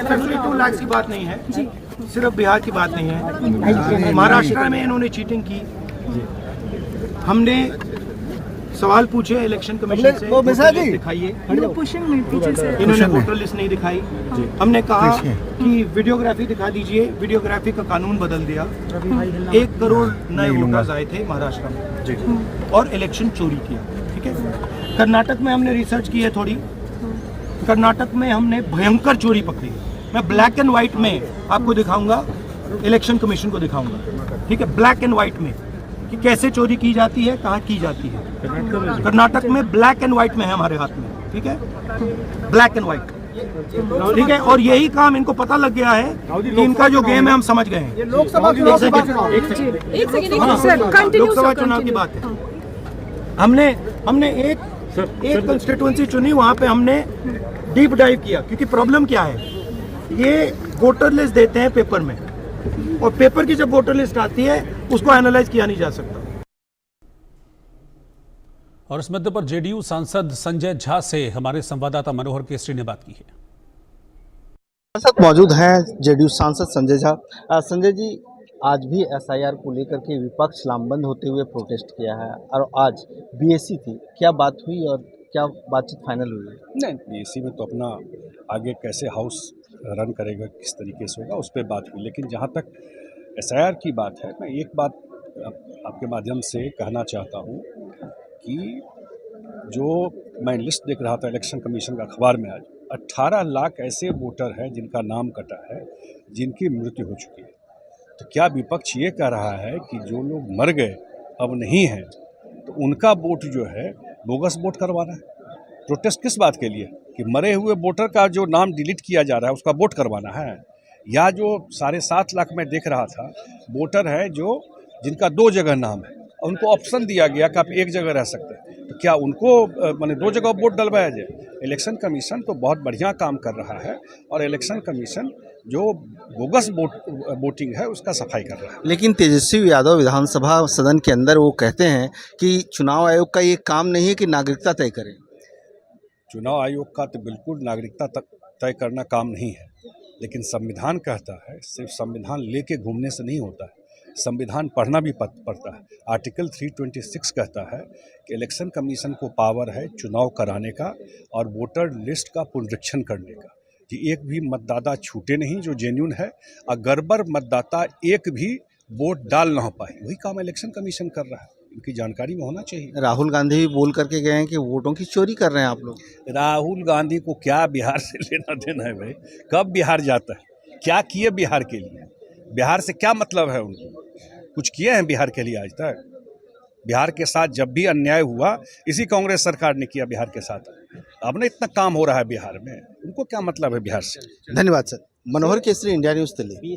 52 लाख की बात नहीं है, सिर्फ बिहार की बात नहीं है। महाराष्ट्र में इन्होंने चीटिंग की। हमने सवाल पूछे इलेक्शन कमीशन से, दिखाइए, इन्होंने वोटर लिस्ट नहीं दिखाई। हमने कहा कि वीडियोग्राफी दिखा दीजिए, वीडियोग्राफी का कानून बदल दिया। 1 करोड़ नए वोटर्स आए थे महाराष्ट्र में और इलेक्शन चोरी किया। ठीक है, कर्नाटक में हमने रिसर्च की है थोड़ी। कर्नाटक में हमने भयंकर चोरी पकड़ी। मैं ब्लैक एंड व्हाइट में आपको दिखाऊंगा, इलेक्शन कमीशन को दिखाऊंगा। ठीक है, ब्लैक एंड व्हाइट में कि कैसे चोरी की जाती है, कहाँ की जाती है। कर्नाटक में ब्लैक एंड व्हाइट में है हमारे हाथ में। ठीक है, ब्लैक एंड व्हाइट। ठीक है, और यही काम इनको पता लग गया है कि इनका जो गेम है हम समझ गए हैं। लोकसभा चुनाव की बात है। हमने एक कंस्टिट्यूएंसी चुनी, वहां पे हमने डीप डाइव किया। क्योंकि प्रॉब्लम क्या है, ये वोटर लिस्ट देते हैं पेपर में, और पेपर की जब वोटर लिस्ट आती है उसको एनालाइज किया नहीं जा सकता। और इस मुद्दे पर जेडीयू सांसद संजय झा से हमारे संवाददाता मनोहर केसरी ने बात की है। मौजूद हैं जेडीयू सांसद संजय झा। संजय जी, आज भी एसआईआर को लेकर के विपक्ष लामबंद होते हुए प्रोटेस्ट किया है, और आज बीएससी थी, क्या बात हुई और क्या बातचीत फाइनल हुई? नहीं, बीएससी में तो अपना आगे कैसे हाउस रन करेगा, किस तरीके से होगा, उस पर बात हुई। लेकिन जहाँ तक एसआईआर की बात है, मैं एक बात आपके माध्यम से कहना चाहता हूँ कि जो मैं लिस्ट देख रहा था इलेक्शन कमीशन का अखबार में, आज 18 लाख ऐसे वोटर हैं जिनका नाम कटा है, जिनकी मृत्यु हो चुकी है। तो क्या विपक्ष ये कह रहा है कि जो लोग मर गए अब नहीं हैं, तो उनका वोट जो है बोगस वोट करवाना है? प्रोटेस्ट किस बात के लिए? कि मरे हुए वोटर का जो नाम डिलीट किया जा रहा है उसका वोट करवाना है? या जो 7.5 लाख में देख रहा था वोटर है जो जिनका 2 जगह नाम है, उनको ऑप्शन दिया गया कि आप एक जगह रह सकते हैं, तो क्या उनको माने 2 जगह वोट डलवाया जाए? इलेक्शन कमीशन तो बहुत बढ़िया काम कर रहा है, और इलेक्शन कमीशन जो बोगस वोटिंग है उसका सफाई कर रहा है। लेकिन तेजस्वी यादव विधानसभा सदन के अंदर वो कहते हैं कि चुनाव आयोग का ये काम नहीं है कि नागरिकता तय करे। चुनाव आयोग का तो बिल्कुल नागरिकता तक तय करना काम नहीं है, लेकिन संविधान कहता है सिर्फ संविधान लेके घूमने से नहीं होता है, संविधान पढ़ना भी पड़ता है। आर्टिकल 326 कहता है कि इलेक्शन कमीशन को पावर है चुनाव कराने का और वोटर लिस्ट का पुनरीक्षण करने का, कि एक भी मतदाता छूटे नहीं जो जेन्युइन है, और गड़बड़ मतदाता एक भी वोट डाल ना पाए, वही काम इलेक्शन कमीशन कर रहा है। इनकी जानकारी में होना चाहिए। राहुल गांधी भी बोल करके गए हैं कि वोटों की चोरी कर रहे हैं आप लोग। राहुल गांधी को क्या बिहार से लेना देना है भाई? कब बिहार जाता है? क्या किए बिहार के लिए? बिहार से क्या मतलब है उनको? कुछ किए हैं बिहार के लिए आज तक? बिहार के साथ जब भी अन्याय हुआ इसी कांग्रेस सरकार ने किया बिहार के साथ। अब ना इतना काम हो रहा है बिहार में, उनको क्या मतलब है बिहार से? धन्यवाद सर। मनोहर केसरी, इंडिया न्यूज़ दिल्ली।